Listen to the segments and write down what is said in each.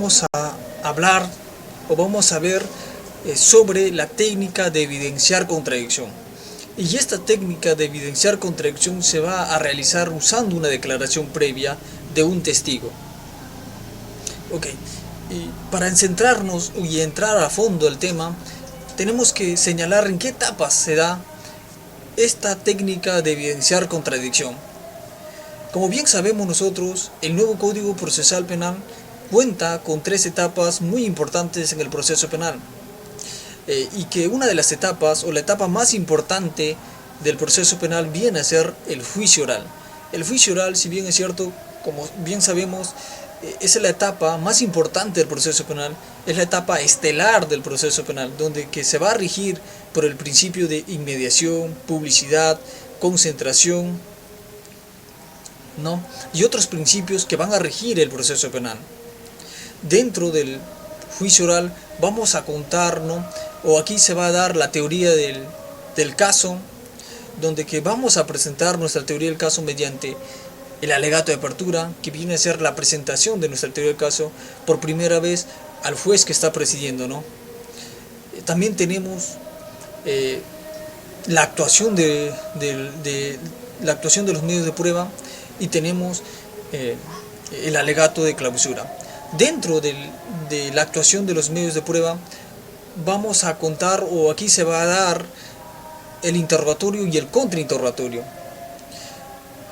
vamos a hablar o vamos a ver sobre la técnica de evidenciar contradicción. Y esta técnica de evidenciar contradicción se va a realizar usando una declaración previa de un testigo. Ok, y para centrarnos y entrar a fondo al tema, tenemos que señalar en qué etapas se da esta técnica de evidenciar contradicción. Como bien sabemos nosotros, el nuevo Código Procesal Penal cuenta con 3 etapas muy importantes en el proceso penal. Y que una de las etapas, o la etapa más importante del proceso penal, viene a ser el juicio oral. El juicio oral, si bien es cierto, como bien sabemos, es la etapa más importante del proceso penal, es la etapa estelar del proceso penal, donde que se va a regir por el principio de inmediación, publicidad, concentración, ¿no? Y otros principios que van a regir el proceso penal. Dentro del juicio oral vamos a contar, ¿no? O aquí se va a dar la teoría del caso, donde que vamos a presentar nuestra teoría del caso mediante el alegato de apertura, que viene a ser la presentación de nuestra teoría del caso por primera vez al juez que está presidiendo, ¿no? También tenemos la actuación de los medios de prueba, y tenemos el alegato de clausura. Dentro de la actuación de los medios de prueba vamos a contar, o aquí se va a dar, el interrogatorio y el contrainterrogatorio.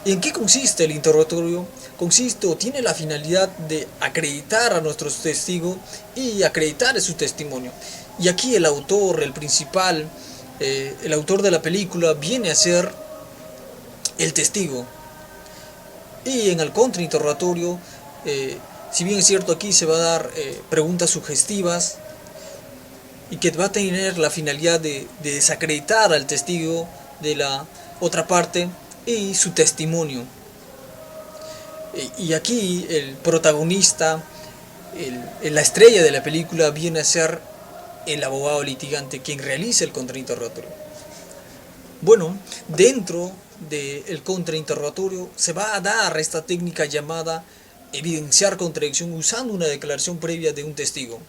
¿Y en qué consiste el interrogatorio? Consiste o tiene la finalidad de acreditar a nuestros testigos y acreditar su testimonio. Y aquí el autor, el principal, el autor de la película, viene a ser el testigo. Y en el contrainterrogatorio, si bien es cierto, aquí se va a dar preguntas sugestivas y que va a tener la finalidad de desacreditar al testigo de la otra parte y su testimonio. Y aquí el protagonista, la estrella de la película, viene a ser el abogado litigante, quien realiza el contrainterrogatorio. Bueno, dentro del contrainterrogatorio se va a dar esta técnica llamada evidenciar contradicción usando una declaración previa de un testigo.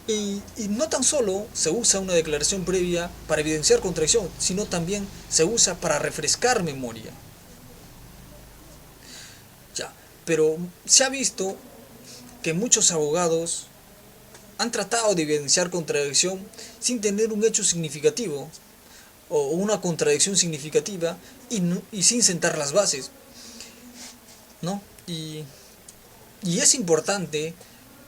Y no tan solo se usa una declaración previa para evidenciar contradicción, sino también se usa para refrescar memoria. Ya, pero se ha visto que muchos abogados han tratado de evidenciar contradicción sin tener un hecho significativo o una contradicción significativa y sin sentar las bases, ¿no? Y es importante,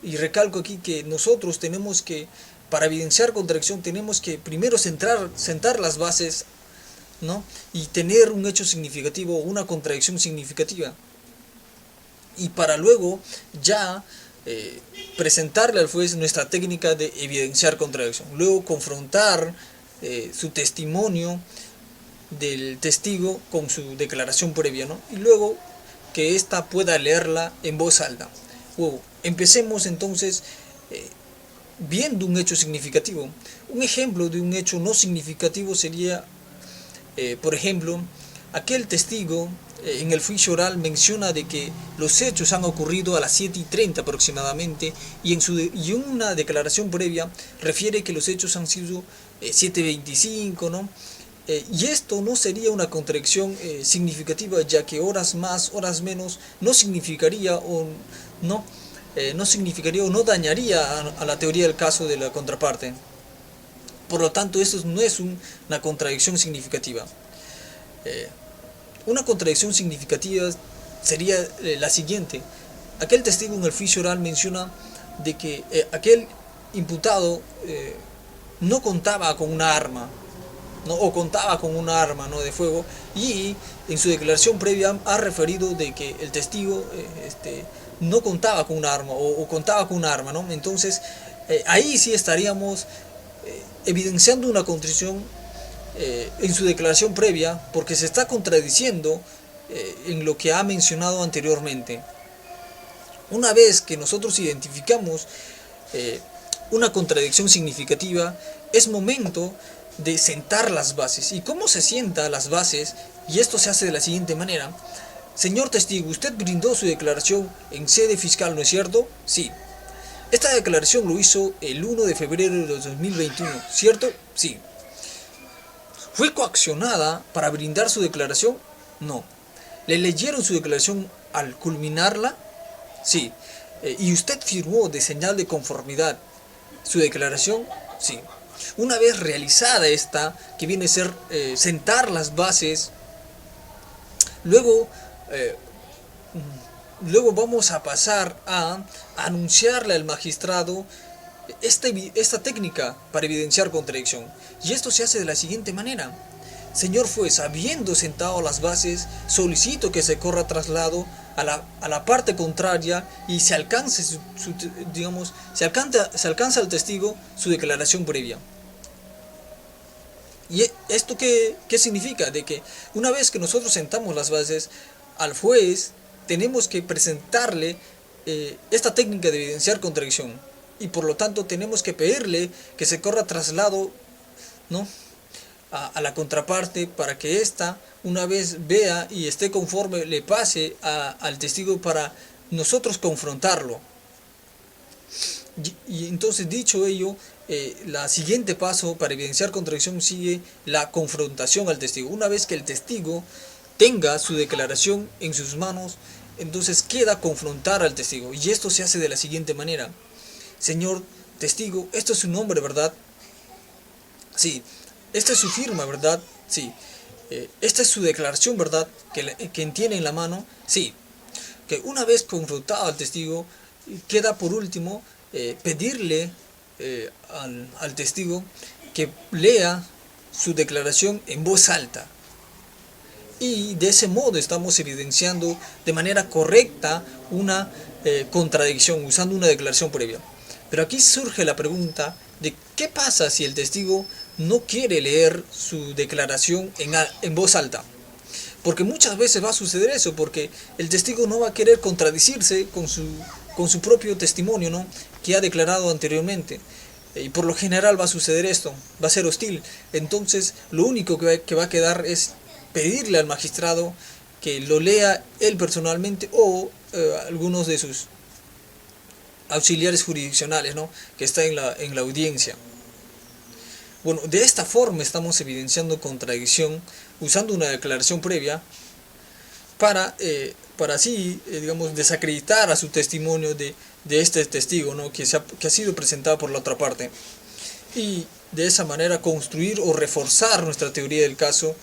y recalco aquí, que nosotros tenemos que, para evidenciar contradicción, tenemos que primero sentar las bases, ¿no? Y tener un hecho significativo o una contradicción significativa. Y para luego ya presentarle al juez nuestra técnica de evidenciar contradicción. Luego confrontar su testimonio del testigo con su declaración previa, ¿no? Y luego que ésta pueda leerla en voz alta. Empecemos entonces viendo un hecho significativo. Un ejemplo de un hecho no significativo sería, por ejemplo, aquel testigo en el juicio oral menciona de que los hechos han ocurrido a las 7:30 aproximadamente, y en una declaración previa refiere que los hechos han sido 7:25, ¿no? Y esto no sería una contradicción significativa, ya que horas más, horas menos no significaría o no dañaría a la teoría del caso de la contraparte. Por lo tanto, esto no es una contradicción significativa. Una contradicción significativa sería la siguiente. Aquel testigo en el juicio oral menciona de que aquel imputado no contaba con una arma, ¿no? O contaba con una arma, ¿no?, de fuego, y en su declaración previa ha referido de que el testigo no contaba con una arma o contaba con una arma, ¿no? Entonces ahí sí estaríamos evidenciando una contradicción en su declaración previa, porque se está contradiciendo en lo que ha mencionado anteriormente. Una vez que nosotros identificamos una contradicción significativa, es momento de sentar las bases. ¿Y cómo se sientan las bases? Y esto se hace de la siguiente manera. Señor testigo, usted brindó su declaración en sede fiscal, ¿no es cierto? Sí. Esta declaración lo hizo el 1 de febrero de 2021, ¿cierto? Sí. ¿Fue coaccionada para brindar su declaración? No. ¿Le leyeron su declaración al culminarla? Sí. ¿Y usted firmó de señal de conformidad su declaración? Sí. Una vez realizada esta, que viene a ser sentar las bases, luego, eh, luego vamos a pasar a anunciarle al magistrado esta técnica para evidenciar contradicción. Y esto se hace de la siguiente manera. Señor juez, habiendo sentado las bases, solicito que se corra traslado a la parte contraria y se alcance, digamos, se alcanza al testigo su declaración previa. ¿Y esto qué significa? De que una vez que nosotros sentamos las bases, al juez tenemos que presentarle esta técnica de evidenciar contradicción. Y por lo tanto tenemos que pedirle que se corra traslado, ¿no?, a la contraparte para que ésta, una vez vea y esté conforme, le pase al testigo para nosotros confrontarlo. Y entonces, dicho ello, la siguiente paso para evidenciar contradicción sigue la confrontación al testigo. Una vez que el testigo tenga su declaración en sus manos, entonces queda confrontar al testigo. Y esto se hace de la siguiente manera. Señor testigo, esto es su nombre, ¿verdad? Sí. Esta es su firma, ¿verdad? Sí. Esta es su declaración, ¿verdad? Que tiene en la mano. Sí. Que una vez confrontado al testigo, queda por último pedirle al testigo que lea su declaración en voz alta. Y de ese modo estamos evidenciando de manera correcta una contradicción, usando una declaración previa. Pero aquí surge la pregunta de qué pasa si el testigo no quiere leer su declaración en voz alta. Porque muchas veces va a suceder eso, porque el testigo no va a querer contradecirse con su propio testimonio, ¿no?, que ha declarado anteriormente. Y por lo general va a suceder esto, va a ser hostil. Entonces lo único que va a quedar es pedirle al magistrado que lo lea él personalmente o algunos de sus auxiliares jurisdiccionales, ¿no?, que está en la audiencia. Bueno, de esta forma estamos evidenciando contradicción usando una declaración previa para así, digamos, desacreditar a su testimonio de este testigo, ¿no?, que ha sido presentado por la otra parte. Y de esa manera construir o reforzar nuestra teoría del caso